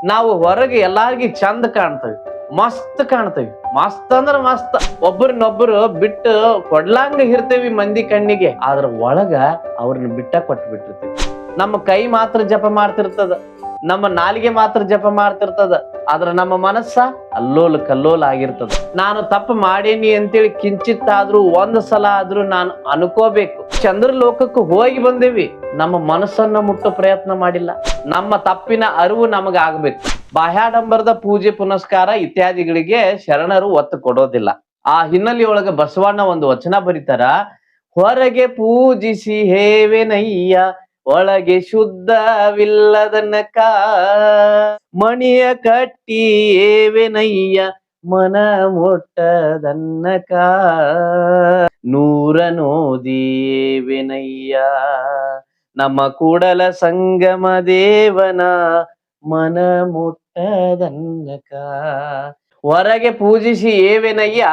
ನಾವು ಹೊರಗೆ ಎಲ್ಲಾರ್ಗಿ ಚಂದ ಕಾಣ್ತೇವಿ, ಮಸ್ತ್ ಕಾಣ್ತೇವಿ. ಮಸ್ತ್ ಅಂದ್ರ ಮಸ್ತ್, ಒಬ್ಬರನ್ನೊಬ್ಬರು ಬಿಟ್ಟು ಕೊಡ್ಲಂಗ ಇರ್ತೇವಿ ಮಂದಿ ಕಣ್ಣಿಗೆ. ಆದ್ರ ಒಳಗ ಅವ್ರನ್ನ ಬಿಟ್ಟ ಕೊಟ್ಟು ಬಿಟ್ಟಿರ್ತೀವಿ. ನಮ್ಮ ಕೈ ಮಾತ್ರ ಜಪ ಮಾಡ್ತಿರ್ತದ, ನಮ್ಮ ನಾಲಿಗೆ ಮಾತ್ರ ಜಪ ಮಾಡ್ತಿರ್ತದ, ಆದ್ರ ನಮ್ಮ ಮನಸ್ಸ ಅಲ್ಲೋಲ ಕಲ್ಲೋಲ ಆಗಿರ್ತದ. ನಾನು ತಪ್ಪು ಮಾಡೇನಿ ಅಂತೇಳಿ ಕಿಂಚಿತ್ತಾದ್ರೂ ಒಂದ್ ಸಲ ಆದ್ರೂ ನಾನು ಅನ್ಕೋಬೇಕು. ಚಂದ್ರ ಲೋಕಕ್ಕೆ ಹೋಗಿ ಬಂದೇವಿ, ನಮ್ಮ ಮನಸ್ಸನ್ನ ಮುಟ್ಟೋ ಪ್ರಯತ್ನ ಮಾಡಿಲ್ಲ. ನಮ್ಮ ತಪ್ಪಿನ ಅರಿವು ನಮಗ ಆಗ್ಬೇಕು. ಬಾಹ್ಯಾಡಂಬರದ ಪೂಜೆ ಪುನಸ್ಕಾರ ಇತ್ಯಾದಿಗಳಿಗೆ ಶರಣರು ಒತ್ತು ಕೊಡೋದಿಲ್ಲ. ಆ ಹಿನ್ನೆಲೆಯೊಳಗ ಬಸವಣ್ಣ ಒಂದು ವಚನ ಬರೀತಾರ, ಹೊರಗೆ ಪೂಜಿಸಿ ಹೇವೆನಯ್ಯ ಒಳಗೆ ಶುದ್ಧವಿಲ್ಲದನಕ, ಮಣಿಯ ಕಟ್ಟಿ ಏವೆನಯ್ಯ ಮನ ಮುಟ್ಟದನ್ನಕ, ನೂರ ನೋದಿಯೇವೆನಯ್ಯ ನಮ್ಮ ಕೂಡಲ ಸಂಗಮ ದೇವನ ಮನ ಮುಟ್ಟದನ್ನಕ. ಹೊರಗೆ ಪೂಜಿಸಿ ಏವೆನಯ್ಯ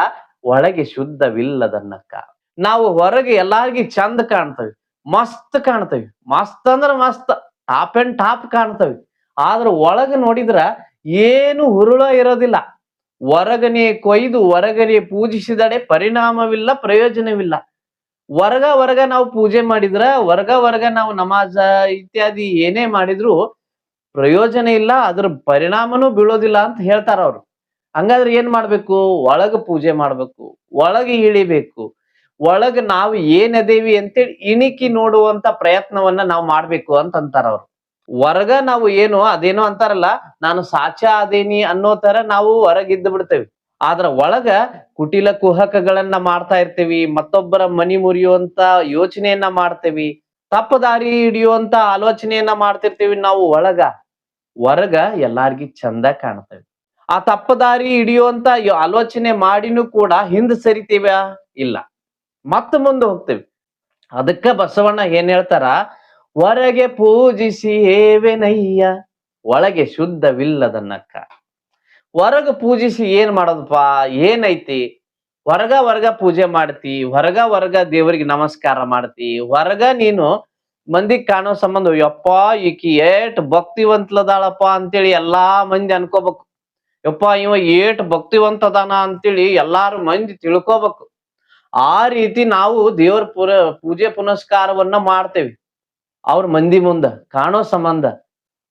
ಒಳಗೆ ಶುದ್ಧವಿಲ್ಲದನ್ನಕ. ನಾವು ಹೊರಗೆ ಎಲ್ಲಾರ್ಗಿ ಚಂದ ಕಾಣ್ತೇವಿ, ಮಸ್ತ್ ಕಾಣ್ತೇವಿ. ಮಸ್ತ್ ಅಂದ್ರ ಮಸ್ತ್, ಟಾಪ್ ಅಂಡ್ ಟಾಪ್ ಕಾಣ್ತೇವಿ. ಆದ್ರ ಒಳಗ ನೋಡಿದ್ರ ಏನು ಹುರುಳ ಇರೋದಿಲ್ಲ. ಹೊರಗನೆ ಕೊಯ್ದು ಹೊರಗನೆ ಪೂಜಿಸಿದಡೆ ಪರಿಣಾಮವಿಲ್ಲ, ಪ್ರಯೋಜನವಿಲ್ಲ. ಹೊರಗ ನಾವು ಪೂಜೆ ಮಾಡಿದ್ರ, ಹೊರಗ ನಾವು ನಮಾಜ ಇತ್ಯಾದಿ ಏನೇ ಮಾಡಿದ್ರು ಪ್ರಯೋಜನ ಇಲ್ಲ, ಅದ್ರ ಪರಿಣಾಮನೂ ಬೀಳೋದಿಲ್ಲ ಅಂತ ಹೇಳ್ತಾರ ಅವ್ರು. ಹಂಗಾದ್ರೆ ಏನ್ ಮಾಡ್ಬೇಕು? ಒಳಗ ಪೂಜೆ ಮಾಡ್ಬೇಕು, ಒಳಗೆ ಇಳಿಬೇಕು. ಒಳಗ ನಾವು ಏನದೇವಿ ಅಂತೇಳಿ ಇಣಿಕಿ ನೋಡುವಂತ ಪ್ರಯತ್ನವನ್ನ ನಾವು ಮಾಡ್ಬೇಕು ಅಂತ ಅಂತಾರ ಅವ್ರು. ಹೊರಗ ನಾವು ಏನು ಅದೇನೋ ಅಂತಾರಲ್ಲ, ನಾನು ಸಾಚ ಅದೇನಿ ಅನ್ನೋ ತರ ನಾವು ಹೊರಗಿದ್ದು ಬಿಡ್ತೇವಿ. ಆದ್ರ ಒಳಗ ಕುಟಿಲ ಕುಹಕಗಳನ್ನ ಮಾಡ್ತಾ ಇರ್ತೇವಿ, ಮತ್ತೊಬ್ಬರ ಮನಿ ಮುರಿಯುವಂತ ಯೋಚನೆಯನ್ನ ಮಾಡ್ತೇವಿ, ತಪ್ಪು ದಾರಿ ಹಿಡಿಯುವಂತ ಆಲೋಚನೆಯನ್ನ ಮಾಡ್ತಿರ್ತೀವಿ ನಾವು ಒಳಗ. ಹೊರಗ ಎಲ್ಲಾರ್ಗಿ ಚಂದ ಕಾಣ್ತೇವೆ. ಆ ತಪ್ಪು ದಾರಿ ಹಿಡಿಯುವಂತ ಆಲೋಚನೆ ಮಾಡಿನೂ ಕೂಡ ಹಿಂದ್ ಸರಿತೀವ ಇಲ್ಲ, ಮತ್ತ ಮುಂದೆ ಹೋಗ್ತೇವಿ. ಅದಕ್ಕ ಬಸವಣ್ಣ ಏನ್ ಹೇಳ್ತಾರ, ಹೊರಗೆ ಪೂಜಿಸಿ ಹೇವೆನಯ್ಯ ಒಳಗೆ ಶುದ್ಧವಿಲ್ಲದನ್ನಕ್ಕ. ಹೊರಗ ಪೂಜಿಸಿ ಏನ್ ಮಾಡೋದಪ್ಪ? ಏನೈತಿ? ಹೊರಗ ಪೂಜೆ ಮಾಡ್ತಿ, ಹೊರಗ ದೇವರಿಗೆ ನಮಸ್ಕಾರ ಮಾಡ್ತಿ, ಹೊರಗ ನೀನು ಮಂದಿಗ್ ಕಾಣೋ ಸಂಬಂಧ ಯಪ್ಪ ಈಕಿ ಏಟ್ ಭಕ್ತಿವಂತಲದಾಳಪ್ಪ ಅಂತೇಳಿ ಎಲ್ಲಾ ಮಂದಿ ಅನ್ಕೋಬೇಕು. ಯಪ್ಪ ಇವ ಏಟ್ ಭಕ್ತಿವಂತ ಅದಾನ ಅಂತೇಳಿ ಎಲ್ಲಾರು ಮಂದಿ ತಿಳ್ಕೋಬೇಕು. ಆ ರೀತಿ ನಾವು ದೇವರ ಪೂಜೆ ಪುನಸ್ಕಾರವನ್ನ ಮಾಡ್ತೇವಿ ಅವ್ರ ಮಂದಿ ಮುಂದ ಕಾಣೋ ಸಂಬಂಧ.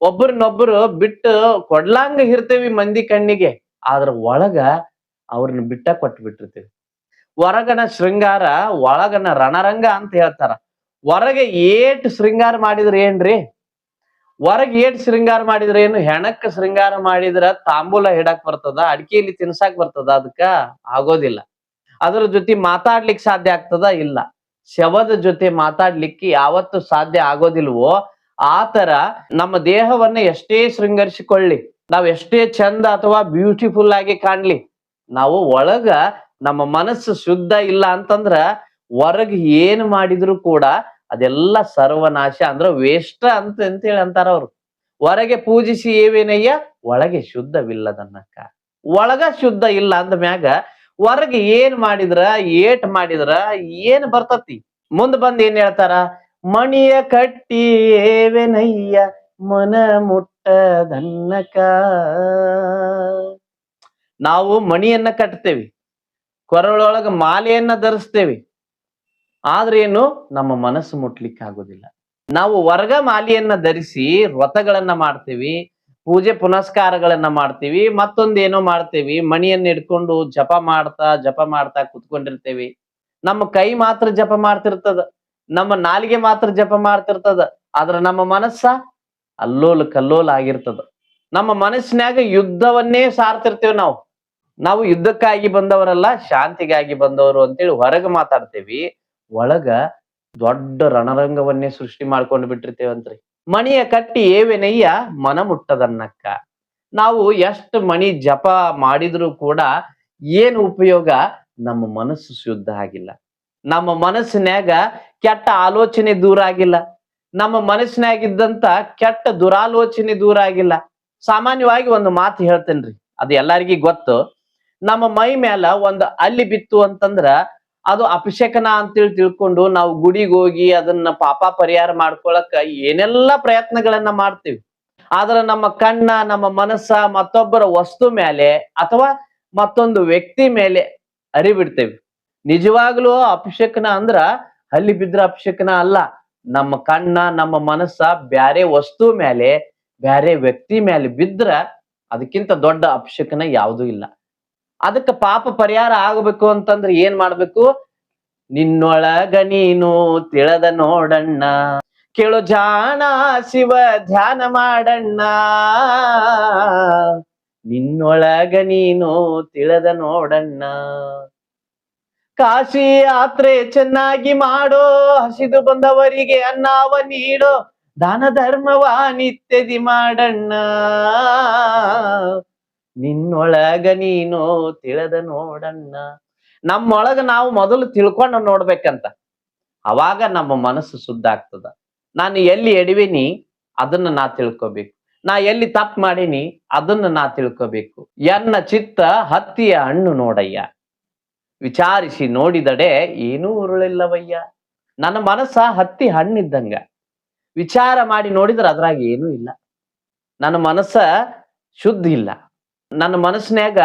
ಒಬ್ಬರನ್ನೊಬ್ಬರು ಬಿಟ್ಟು ಕೊಡ್ಲಂಗ ಇರ್ತೇವಿ ಮಂದಿ ಕಣ್ಣಿಗೆ, ಆದ್ರ ಒಳಗ ಅವ್ರನ್ನ ಬಿಟ್ಟ ಕೊಟ್ಟು ಬಿಟ್ಟಿರ್ತೀವಿ. ಹೊರಗನ ಶೃಂಗಾರ, ಒಳಗನ ರಣರಂಗ ಅಂತ ಹೇಳ್ತಾರ. ಹೊರಗೆ ಏಟ್ ಶೃಂಗಾರ ಮಾಡಿದ್ರ ಏನ್ರಿ? ಹೊರಗೆ ಏಟ್ ಶೃಂಗಾರ ಮಾಡಿದ್ರ ಏನು? ಹೆಣಕ್ಕ ಶೃಂಗಾರ ಮಾಡಿದ್ರ ತಾಂಬೂಲ ಹಿಡಕ್ ಬರ್ತದ, ಅಡಿಕೆಯಲ್ಲಿ ತಿನ್ಸಾಕ್ ಬರ್ತದ? ಅದಕ್ಕ ಆಗೋದಿಲ್ಲ. ಅದ್ರ ಜೊತೆ ಮಾತಾಡ್ಲಿಕ್ಕೆ ಸಾಧ್ಯ ಆಗ್ತದ? ಇಲ್ಲ. ಶವದ ಜೊತೆ ಮಾತಾಡ್ಲಿಕ್ಕೆ ಯಾವತ್ತು ಸಾಧ್ಯ ಆಗೋದಿಲ್ವೋ ಆತರ ನಮ್ಮ ದೇಹವನ್ನ ಎಷ್ಟೇ ಶೃಂಗರಿಸಿಕೊಳ್ಳಿ, ನಾವ್ ಎಷ್ಟೇ ಚಂದ ಅಥವಾ ಬ್ಯೂಟಿಫುಲ್ ಆಗಿ ಕಾಣ್ಲಿ, ನಾವು ಒಳಗ ನಮ್ಮ ಮನಸ್ಸು ಶುದ್ಧ ಇಲ್ಲ ಅಂತಂದ್ರ ಹೊರಗ್ ಏನ್ ಮಾಡಿದ್ರು ಕೂಡ ಅದೆಲ್ಲ ಸರ್ವನಾಶ, ಅಂದ್ರ ವೇಷ್ಟ ಅಂತೇಳಿ ಅಂತಾರ ಅವ್ರು. ಹೊರಗೆ ಪೂಜಿಸಿ ಏವೇನಯ್ಯ ಒಳಗೆ ಶುದ್ಧವಿಲ್ಲದನ್ನಕ್ಕ. ಒಳಗ ಶುದ್ಧ ಇಲ್ಲ ಅಂದ ಮ್ಯಾಗ ಹೊರಗೆ ಏನ್ ಮಾಡಿದ್ರ ಏಟ್ ಮಾಡಿದ್ರ ಏನ್ ಬರ್ತತಿ? ಮುಂದ್ ಬಂದ್ ಏನ್ ಹೇಳ್ತಾರ, ಮಣಿಯ ಕಟ್ಟಿ ಏವೆನಯ್ಯ ಮನ ಮುಟ್ಟದನ್ನಕ. ನಾವು ಮಣಿಯನ್ನ ಕಟ್ತೇವಿ, ಕೊರಳೊಳಗ ಮಾಲೆಯನ್ನ ಧರಿಸ್ತೇವಿ, ಆದ್ರೆ ಏನು ನಮ್ಮ ಮನಸ್ಸು ಮುಟ್ಲಿಕ್ಕೆ ಆಗೋದಿಲ್ಲ. ನಾವು ಹೊರಗ ಮಾಲೆಯನ್ನ ಧರಿಸಿ ವ್ರತಗಳನ್ನ ಮಾಡ್ತೇವಿ, ಪೂಜೆ ಪುನಸ್ಕಾರಗಳನ್ನ ಮಾಡ್ತೀವಿ, ಮತ್ತೊಂದೇನೋ ಮಾಡ್ತೇವಿ, ಮಣಿಯನ್ನ ಹಿಡ್ಕೊಂಡು ಜಪ ಮಾಡ್ತಾ ಕುತ್ಕೊಂಡಿರ್ತೇವಿ. ನಮ್ಮ ಕೈ ಮಾತ್ರ ಜಪ ಮಾಡ್ತಿರ್ತದ, ನಮ್ಮ ನಾಲಿಗೆ ಮಾತ್ರ ಜಪ ಮಾಡ್ತಿರ್ತದ, ಆದ್ರ ನಮ್ಮ ಮನಸ್ಸ ಅಲ್ಲೋಲ ಕಲ್ಲೋಲ ಆಗಿರ್ತದ. ನಮ್ಮ ಮನಸ್ಸಿನಾಗ ಯುದ್ಧವನ್ನೇ ಸಾರ್ತಿರ್ತೇವೆ. ನಾವು ಯುದ್ಧಕ್ಕಾಗಿ ಬಂದವರಲ್ಲ, ಶಾಂತಿಗಾಗಿ ಬಂದವರು ಅಂತೇಳಿ ಹೊರಗೆ ಮಾತಾಡ್ತೇವಿ, ಒಳಗ ದೊಡ್ಡ ರಣರಂಗವನ್ನೇ ಸೃಷ್ಟಿ ಮಾಡ್ಕೊಂಡು ಬಿಟ್ಟಿರ್ತೇವಂತ್ರಿ. ಮಣಿಯ ಕಟ್ಟಿ ಏವೆನಯ್ಯ ಮನ ಮುಟ್ಟದನ್ನಕ್ಕ. ನಾವು ಎಷ್ಟು ಮಣಿ ಜಪ ಮಾಡಿದ್ರು ಕೂಡ ಏನು ಉಪಯೋಗ? ನಮ್ಮ ಮನಸ್ಸು ಶುದ್ಧ ಆಗಿಲ್ಲ, ನಮ್ಮ ಮನಸ್ಸಿನ್ಯಾಗ ಕೆಟ್ಟ ಆಲೋಚನೆ ದೂರ ಆಗಿಲ್ಲ, ನಮ್ಮ ಮನಸ್ಸಿನಾಗಿದ್ದಂತ ಕೆಟ್ಟ ದುರಾಲೋಚನೆ ದೂರ ಆಗಿಲ್ಲ. ಸಾಮಾನ್ಯವಾಗಿ ಒಂದು ಮಾತು ಹೇಳ್ತೇನ್ರಿ, ಅದು ಎಲ್ಲರಿಗೂ ಗೊತ್ತು. ನಮ್ಮ ಮೈ ಮೇಲೆ ಒಂದು ಅಲ್ಲಿ ಬಿತ್ತು ಅಂತಂದ್ರ ಅದು ಅಪಶಕನ ಅಂತೇಳಿ ತಿಳ್ಕೊಂಡು ನಾವು ಗುಡಿಗೆ ಹೋಗಿ ಅದನ್ನ ಪಾಪ ಪರಿಹಾರ ಮಾಡ್ಕೊಳಕ ಏನೆಲ್ಲಾ ಪ್ರಯತ್ನಗಳನ್ನ ಮಾಡ್ತೀವಿ. ಆದ್ರೆ ನಮ್ಮ ಕಣ್ಣ, ನಮ್ಮ ಮನಸ್ಸ ಮತ್ತೊಬ್ಬರ ವಸ್ತು ಮೇಲೆ ಅಥವಾ ಮತ್ತೊಂದು ವ್ಯಕ್ತಿ ಮೇಲೆ ಅರಿಬಿಡ್ತೇವೆ. ನಿಜವಾಗ್ಲೂ ಅಪಶಕನ ಅಂದ್ರ ಹಲ್ಲಿ ಬಿದ್ರ ಅಪಶಕನ ಅಲ್ಲ. ನಮ್ಮ ಕಣ್ಣ, ನಮ್ಮ ಮನಸ್ಸ ಬ್ಯಾರೆ ವಸ್ತು ಮೇಲೆ, ಬ್ಯಾರೆ ವ್ಯಕ್ತಿ ಮೇಲೆ ಬಿದ್ರ ಅದಕ್ಕಿಂತ ದೊಡ್ಡ ಅಪಶಕನ ಯಾವುದೂ ಇಲ್ಲ. ಅದಕ್ಕ ಪಾಪ ಪರಿಹಾರ ಆಗಬೇಕು ಅಂತಂದ್ರೆ ಏನ್ ಮಾಡ್ಬೇಕು? ನಿನ್ನೊಳಗ ನೀನು ತಿಳದ ನೋಡಣ್ಣ, ಕೇಳು ಜಾಣ ಶಿವ ಧ್ಯಾನ ಮಾಡಣ್ಣ. ನಿನ್ನೊಳಗ ನೀನು ತಿಳದ ನೋಡಣ್ಣ. ಕಾಶಿ ಯಾತ್ರೆ ಚೆನ್ನಾಗಿ ಮಾಡೋ, ಹಸಿದು ಬಂದವರಿಗೆ ಅನ್ನವ ನೀಡೋ, ದಾನ ಧರ್ಮವ ನಿತ್ಯದಿ ಮಾಡಣ್ಣ. ನಿನ್ನೊಳಗ ನೀನು ತಿಳದ ನೋಡಣ್ಣ. ನಮ್ಮೊಳಗ ನಾವು ಮೊದಲು ತಿಳ್ಕೊಂಡು ನೋಡ್ಬೇಕಂತ. ಅವಾಗ ನಮ್ಮ ಮನಸ್ಸು ಶುದ್ಧ ಆಗ್ತದ. ನಾನು ಎಲ್ಲಿ ಎಡವಿನಿ ಅದನ್ನ ನಾ ತಿಳ್ಕೊಬೇಕು. ನಾ ಎಲ್ಲಿ ತಪ್ಪು ಮಾಡೀನಿ ಅದನ್ನ ನಾ ತಿಳ್ಕೊಬೇಕು. ಎನ್ನ ಚಿತ್ತ ಹತ್ತಿಯ ಹಣ್ಣು ನೋಡಯ್ಯ, ವಿಚಾರಿಸಿ ನೋಡಿದಡೆ ಏನೂ ಉರುಳಿಲ್ಲವಯ್ಯ. ನನ್ನ ಮನಸ್ಸ ಹತ್ತಿ ಹಣ್ಣಿದ್ದಂಗ, ವಿಚಾರ ಮಾಡಿ ನೋಡಿದ್ರೆ ಅದ್ರಾಗ ಏನೂ ಇಲ್ಲ. ನನ್ನ ಮನಸ್ಸ ಶುದ್ಧ ಇಲ್ಲ. ನನ್ನ ಮನಸ್ಸಿನ್ಯಾಗ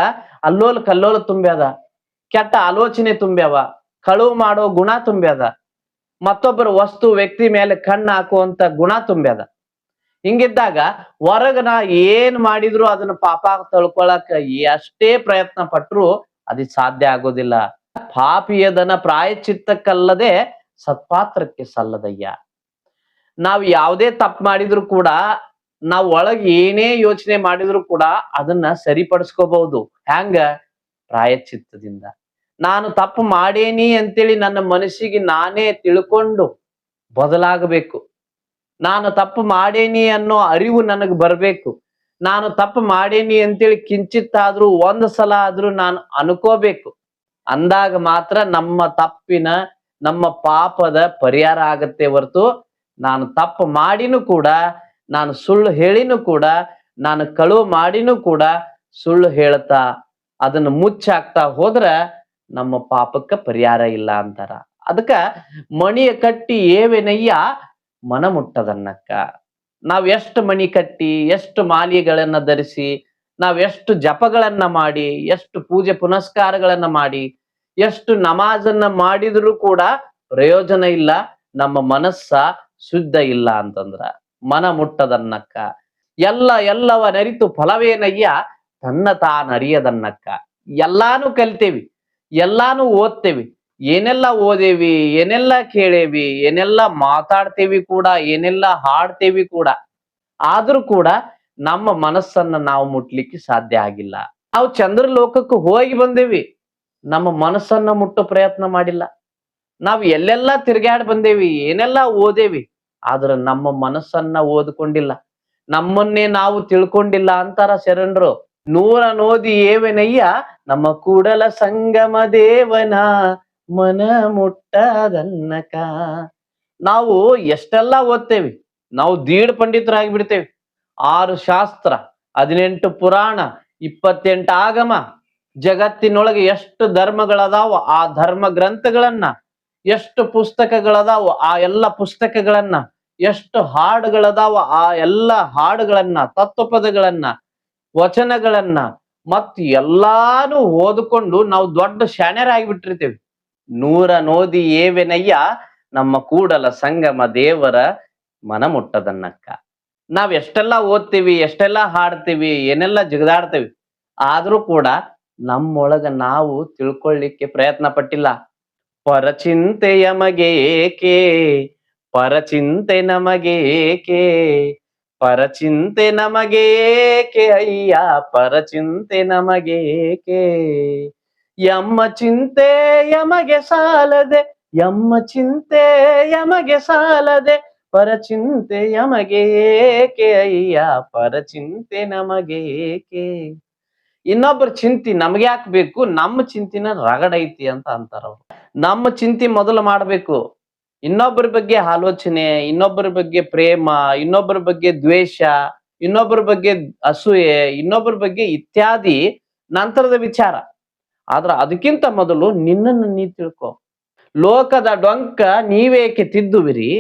ಅಲ್ಲೋಲ ಕಲ್ಲೋಲ ತುಂಬ್ಯಾದ, ಕೆಟ್ಟ ಆಲೋಚನೆ ತುಂಬ್ಯಾವ, ಕಳುವು ಮಾಡೋ ಗುಣ ತುಂಬ್ಯಾದ, ಮತ್ತೊಬ್ಬರ ವಸ್ತು ವ್ಯಕ್ತಿ ಮೇಲೆ ಕಣ್ಣು ಹಾಕುವಂತ ಗುಣ ತುಂಬ್ಯಾದ. ಹಿಂಗಿದ್ದಾಗ ಹೊರಗ ನಾ ಏನ್ ಮಾಡಿದ್ರು ಅದನ್ನ ಪಾಪ ತಳ್ಕೊಳಕ್ ಎಷ್ಟೇ ಪ್ರಯತ್ನ ಪಟ್ರು ಅದು ಸಾಧ್ಯ ಆಗೋದಿಲ್ಲ. ಪಾಪಿಯದನ ಪ್ರಾಯಶ್ಚಿತ್ತಕ್ಕಲ್ಲದೆ ಸತ್ಪಾತ್ರಕ್ಕೆ ಸಲ್ಲದಯ್ಯ. ನಾವ್ ಯಾವುದೇ ತಪ್ಪು ಮಾಡಿದ್ರು ಕೂಡ, ನಾವ್ ಒಳಗ್ ಏನೇ ಯೋಚನೆ ಮಾಡಿದ್ರು ಕೂಡ ಅದನ್ನ ಸರಿಪಡಿಸ್ಕೋಬಹುದು. ಹ್ಯಾಂಗ? ಪ್ರಾಯಶ್ಚಿತ್ತದಿಂದ. ನಾನು ತಪ್ಪು ಮಾಡೇನಿ ಅಂತೇಳಿ ನನ್ನ ಮನಸ್ಸಿಗೆ ನಾನೇ ತಿಳ್ಕೊಂಡು ಬದಲಾಗಬೇಕು. ನಾನು ತಪ್ಪು ಮಾಡೇನಿ ಅನ್ನೋ ಅರಿವು ನನಗೆ ಬರಬೇಕು. ನಾನು ತಪ್ಪು ಮಾಡೇನಿ ಅಂತೇಳಿ ಕಿಂಚಿತ್ತಾದ್ರೂ ಒಂದು ಸಲ ಆದ್ರೂ ನಾನು ಅನ್ಕೋಬೇಕು. ಅಂದಾಗ ಮಾತ್ರ ನಮ್ಮ ತಪ್ಪಿನ, ನಮ್ಮ ಪಾಪದ ಪರಿಹಾರ ಆಗತ್ತೆ ಹೊರತು, ನಾನು ತಪ್ಪು ಮಾಡಿನೂ ಕೂಡ, ನಾನು ಸುಳ್ಳು ಹೇಳಿನೂ ಕೂಡ, ನಾನು ಕಳುವು ಮಾಡಿನೂ ಕೂಡ ಸುಳ್ಳು ಹೇಳ್ತಾ ಅದನ್ನ ಮುಚ್ಚಾಕ್ತಾ ಹೋದ್ರ ನಮ್ಮ ಪಾಪಕ್ಕ ಪರಿಹಾರ ಇಲ್ಲ ಅಂತಾರ. ಅದಕ್ಕ ಮಣಿಯ ಕಟ್ಟಿ ಏವೆನಯ್ಯ ಮನ ಮುಟ್ಟದನ್ನಕ್ಕ. ನಾವ್ ಎಷ್ಟು ಮಣಿ ಕಟ್ಟಿ, ಎಷ್ಟು ಮಾಲಿಗಳನ್ನ ಧರಿಸಿ, ನಾವ್ ಎಷ್ಟು ಜಪಗಳನ್ನ ಮಾಡಿ, ಎಷ್ಟು ಪೂಜೆ ಪುನಸ್ಕಾರಗಳನ್ನ ಮಾಡಿ, ಎಷ್ಟು ನಮಾಜನ್ನ ಮಾಡಿದ್ರು ಕೂಡ ಪ್ರಯೋಜನ ಇಲ್ಲ. ನಮ್ಮ ಮನಸ್ಸ ಶುದ್ಧ ಇಲ್ಲ ಅಂತಂದ್ರ ಮನ ಮುಟ್ಟದನ್ನಕ್ಕ. ಎಲ್ಲವ ನರಿತು ಫಲವೇನಯ್ಯ ತನ್ನ ತಾನರಿಯದನ್ನಕ್ಕ. ಎಲ್ಲಾನು ಕಲ್ತೇವಿ, ಎಲ್ಲಾನು ಓದ್ತೇವಿ, ಏನೆಲ್ಲ ಓದೇವಿ, ಏನೆಲ್ಲ ಕೇಳೇವಿ, ಏನೆಲ್ಲ ಮಾತಾಡ್ತೇವಿ ಕೂಡ, ಏನೆಲ್ಲ ಹಾಡ್ತೇವಿ ಕೂಡ. ಆದ್ರೂ ಕೂಡ ನಮ್ಮ ಮನಸ್ಸನ್ನ ನಾವು ಮುಟ್ಲಿಕ್ಕೆ ಸಾಧ್ಯ ಆಗಿಲ್ಲ. ನಾವು ಚಂದ್ರ ಲೋಕಕ್ಕೆ ಹೋಗಿ ಬಂದೇವಿ, ನಮ್ಮ ಮನಸ್ಸನ್ನ ಮುಟ್ಟೋ ಪ್ರಯತ್ನ ಮಾಡಿಲ್ಲ. ನಾವು ಎಲ್ಲೆಲ್ಲ ತಿರ್ಗಾಡ್ ಬಂದೇವಿ, ಏನೆಲ್ಲ ಓದೇವಿ, ಆದ್ರೆ ನಮ್ಮ ಮನಸ್ಸನ್ನ ಓದ್ಕೊಂಡಿಲ್ಲ, ನಮ್ಮನ್ನೇ ನಾವು ತಿಳ್ಕೊಂಡಿಲ್ಲ ಅಂತಾರ ಶರಣರು. ನೂರ ನೋದಿ ಏವೆನಯ್ಯ ನಮ್ಮ ಕೂಡಲ ಸಂಗಮ ದೇವನ ಮನ ಮುಟ್ಟದನ್ನಕ. ನಾವು ಎಷ್ಟೆಲ್ಲ ಓದ್ತೇವಿ, ನಾವು ದೀಡ್ ಪಂಡಿತರಾಗಿ ಬಿಡ್ತೇವಿ. 6 ಶಾಸ್ತ್ರ, 18 ಪುರಾಣ, 28 ಆಗಮ, ಜಗತ್ತಿನೊಳಗೆ ಎಷ್ಟು ಧರ್ಮಗಳದಾವ ಆ ಧರ್ಮ ಗ್ರಂಥಗಳನ್ನ, ಎಷ್ಟು ಪುಸ್ತಕಗಳದಾವ ಆ ಎಲ್ಲ ಪುಸ್ತಕಗಳನ್ನ, ಎಷ್ಟು ಹಾಡುಗಳದಾವ ಆ ಎಲ್ಲ ಹಾಡುಗಳನ್ನ, ತತ್ವಪದಗಳನ್ನ, ವಚನಗಳನ್ನ ಮತ್ ಎಲ್ಲಾನು ಓದ್ಕೊಂಡು ನಾವು ದೊಡ್ಡ ಶಾಣ್ಯರಾಗಿ ಬಿಟ್ಟಿರ್ತೇವಿ. ನೂರ ನೋದಿ ಏವೆನಯ್ಯ ನಮ್ಮ ಕೂಡಲ ಸಂಗಮ ದೇವರ ಮನ ಮುಟ್ಟದನ್ನಕ್ಕ. ನಾವ್ ಎಷ್ಟೆಲ್ಲ ಓದ್ತೀವಿ, ಎಷ್ಟೆಲ್ಲ ಹಾಡ್ತೀವಿ, ಏನೆಲ್ಲ ಜಿಗದಾಡ್ತೇವಿ, ಆದ್ರೂ ಕೂಡ ನಮ್ಮೊಳಗ ನಾವು ತಿಳ್ಕೊಳ್ಳಿಕ್ಕೆ ಪ್ರಯತ್ನ ಪಟ್ಟಿಲ್ಲ. ಪರಚಿಂತೆ ಯಮಗೆ ಏಕೆ, ಪರಚಿಂತೆ ನಮಗೆ ಏಕೆ, ಪರಚಿಂತೆ ನಮಗೆ ಏಕೆ ಅಯ್ಯ, ಪರಚಿಂತೆ ನಮಗೆ ಏಕೆ. ಯಮ್ಮ ಚಿಂತೆ ಯಮಗೆ ಸಾಲದೆ, ಯಮ್ಮ ಚಿಂತೆ ಯಮಗೆ ಸಾಲದೆ, ಪರಚಿಂತೆ ಯಮಗೆ ಏಕೆ ಅಯ್ಯ, ಪರಚಿಂತೆ ನಮಗೆ ಏಕೆ. ಇನ್ನೊಬ್ಬರ ಚಿಂತಿ ನಮ್ಗೆ ಯಾಕೆ ಬೇಕು? ನಮ್ಮ ಚಿಂತಿನ ರಗಡ ಐತಿ ಅಂತ ಅಂತಾರ ಅವ್ರು. ನಮ್ಮ ಚಿಂತಿ ಮೊದಲು ಮಾಡ್ಬೇಕು. ಇನ್ನೊಬ್ಬರ ಬಗ್ಗೆ ಆಲೋಚನೆ, ಇನ್ನೊಬ್ಬರ ಬಗ್ಗೆ ಪ್ರೇಮ, ಇನ್ನೊಬ್ಬರ ಬಗ್ಗೆ ದ್ವೇಷ, ಇನ್ನೊಬ್ಬರ ಬಗ್ಗೆ ಅಸೂಯೆ, ಇನ್ನೊಬ್ಬರ ಬಗ್ಗೆ ಇತ್ಯಾದಿ ನಂತರದ ವಿಚಾರ. ಆದ್ರ ಅದಕ್ಕಿಂತ ಮೊದಲು ನಿನ್ನನ್ನು ನೀ ತಿಳ್ಕೊ. ಲೋಕದ ಡೊಂಕ ನೀವೇಕೆ ತಿದ್ದುವಿರಿ,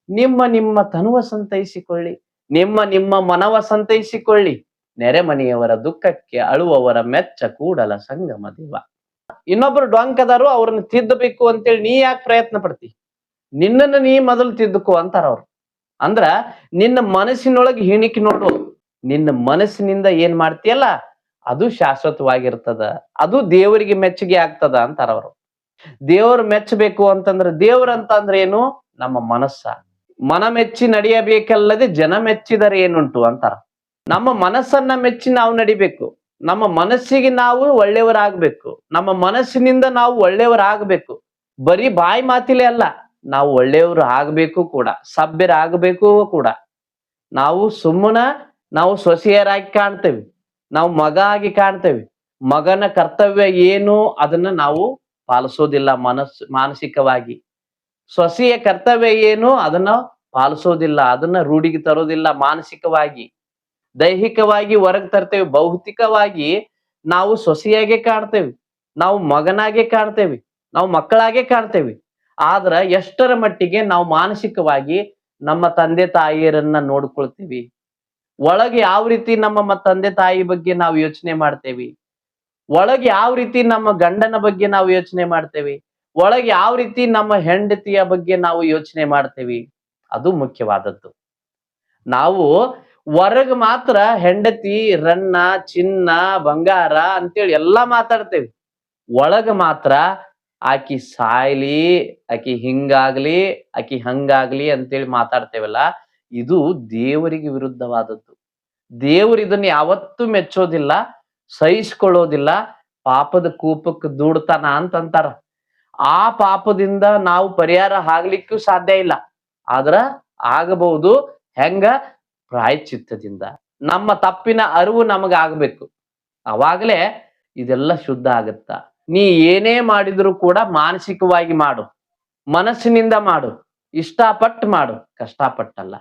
ನಿಮ್ಮ ನಿಮ್ಮ ತನುವ ಸಂತೈಸಿಕೊಳ್ಳಿ. ನಿಮ್ಮ ನಿಮ್ಮ ಮನವ ಸಂತೈಸಿಕೊಳ್ಳಿ. ನೆರೆಮನೆಯವರ ದುಃಖಕ್ಕೆ ಅಳುವವರ ಮೆಚ್ಚ ಕೂಡಲ ಸಂಗಮ ದೇವ. ಇನ್ನೊಬ್ರು ಡೊಂಕ್ ಅದಾರು, ಅವ್ರನ್ನ ತಿದ್ದಬೇಕು ಅಂತೇಳಿ ನೀ ಯಾಕೆ ಪ್ರಯತ್ನ ಪಡ್ತಿ? ನಿನ್ನನ್ನು ನೀ ಮೊದಲು ತಿದ್ದುಕೋ ಅಂತಾರ ಅವ್ರು. ಅಂದ್ರ ನಿನ್ನ ಮನಸ್ಸಿನೊಳಗೆ ಹಿಣಿಕಿ ನೋಡು. ನಿನ್ನ ಮನಸ್ಸಿನಿಂದ ಏನ್ ಮಾಡ್ತೀಯಲ್ಲ ಅದು ಶಾಶ್ವತವಾಗಿರ್ತದ, ಅದು ದೇವರಿಗೆ ಮೆಚ್ಚುಗೆ ಆಗ್ತದ ಅಂತಾರ ಅವರು. ದೇವರು ಮೆಚ್ಚಬೇಕು ಅಂತಂದ್ರೆ, ದೇವ್ರಂತಂದ್ರೆ ಏನು? ನಮ್ಮ ಮನಸ್ಸ. ಮನ ಮೆಚ್ಚಿ ನಡೆಯಬೇಕಲ್ಲದೆ ಜನ ಮೆಚ್ಚಿದರೆ ಏನುಂಟು ಅಂತಾರ. ನಮ್ಮ ಮನಸ್ಸನ್ನ ಮೆಚ್ಚಿ ನಾವು ನಡಿಬೇಕು. ನಮ್ಮ ಮನಸ್ಸಿಗೆ ನಾವು ಒಳ್ಳೆಯವರಾಗಬೇಕು. ನಮ್ಮ ಮನಸ್ಸಿನಿಂದ ನಾವು ಒಳ್ಳೆಯವರಾಗಬೇಕು. ಬರೀ ಬಾಯಿ ಮಾತಿಲೆ ಅಲ್ಲ, ನಾವು ಒಳ್ಳೆಯವರು ಆಗ್ಬೇಕು ಕೂಡ, ಸಭ್ಯರಾಗಬೇಕು ಕೂಡ. ನಾವು ನಾವು ಸೊಸೆಯರಾಗಿ ಕಾಣ್ತೇವೆ, ನಾವು ಮಗ ಆಗಿ ಕಾಣ್ತೇವೆ. ಮಗನ ಕರ್ತವ್ಯ ಏನು ಅದನ್ನ ನಾವು ಪಾಲಿಸೋದಿಲ್ಲ ಮಾನಸಿಕವಾಗಿ. ಸೊಸೆಯ ಕರ್ತವ್ಯ ಏನು ಅದನ್ನ ಪಾಲಿಸೋದಿಲ್ಲ, ಅದನ್ನ ರೂಢಿಗೆ ತರೋದಿಲ್ಲ ಮಾನಸಿಕವಾಗಿ. ದೈಹಿಕವಾಗಿ ಹೊರಗೆ ತರ್ತೇವೆ, ಭೌತಿಕವಾಗಿ ನಾವು ಸೊಸೆಯಾಗೆ ಕಾಣ್ತೇವೆ, ನಾವು ಮಗನಾಗೆ ಕಾಣ್ತೇವೆ, ನಾವು ಮಕ್ಕಳಾಗೆ ಕಾಣ್ತೇವೆ. ಆದ್ರ ಎಷ್ಟರ ಮಟ್ಟಿಗೆ ನಾವು ಮಾನಸಿಕವಾಗಿ ನಮ್ಮ ತಂದೆ ತಾಯಿಯರನ್ನ ನೋಡ್ಕೊಳ್ತೀವಿ? ಒಳಗೆ ಯಾವ ರೀತಿ ನಮ್ಮ ತಂದೆ ತಾಯಿ ಬಗ್ಗೆ ನಾವು ಯೋಚನೆ ಮಾಡ್ತೇವಿ? ಒಳಗೆ ಯಾವ ರೀತಿ ನಮ್ಮ ಗಂಡನ ಬಗ್ಗೆ ನಾವು ಯೋಚನೆ ಮಾಡ್ತೇವಿ? ಒಳಗೆ ಯಾವ ರೀತಿ ನಮ್ಮ ಹೆಂಡತಿಯ ಬಗ್ಗೆ ನಾವು ಯೋಚನೆ ಮಾಡ್ತೇವಿ? ಅದು ಮುಖ್ಯವಾದದ್ದು. ನಾವು ಹೊರಗೆ ಮಾತ್ರ ಹೆಂಡತಿ ರನ್ನ ಚಿನ್ನ ಬಂಗಾರ ಅಂತೇಳಿ ಎಲ್ಲಾ ಮಾತಾಡ್ತೇವಿ. ಒಳಗ ಮಾತ್ರ ಆಕಿ ಸಾಯ್ಲಿ, ಆಕಿ ಹಿಂಗಾಗ್ಲಿ, ಆಕಿ ಹಂಗಾಗ್ಲಿ ಅಂತೇಳಿ ಮಾತಾಡ್ತೇವಲ್ಲ, ಇದು ದೇವರಿಗೆ ವಿರುದ್ಧವಾದದ್ದು. ದೇವರು ಇದನ್ನ ಯಾವತ್ತೂ ಮೆಚ್ಚೋದಿಲ್ಲ, ಸಹಿಸ್ಕೊಳ್ಳೋದಿಲ್ಲ. ಪಾಪದ ಕೂಪಕ್ಕೆ ದೂಡ್ತಾನ ಅಂತಂತಾರ. ಆ ಪಾಪದಿಂದ ನಾವು ಪರಿಹಾರ ಆಗ್ಲಿಕ್ಕೂ ಸಾಧ್ಯ ಇಲ್ಲ. ಆದ್ರ ಆಗಬಹುದು. ಹೆಂಗ? ಪ್ರಾಯಶ್ಚಿತ್ತದಿಂದ. ನಮ್ಮ ತಪ್ಪಿನ ಅರಿವು ನಮಗ ಆಗ್ಬೇಕು. ಅವಾಗಲೇ ಇದೆಲ್ಲ ಶುದ್ಧ ಆಗತ್ತ. ನೀ ಏನೇ ಮಾಡಿದ್ರು ಕೂಡ ಮಾನಸಿಕವಾಗಿ ಮಾಡು, ಮನಸ್ಸಿನಿಂದ ಮಾಡು, ಇಷ್ಟಪಟ್ಟು ಮಾಡು, ಕಷ್ಟಪಟ್ಟಲ್ಲ.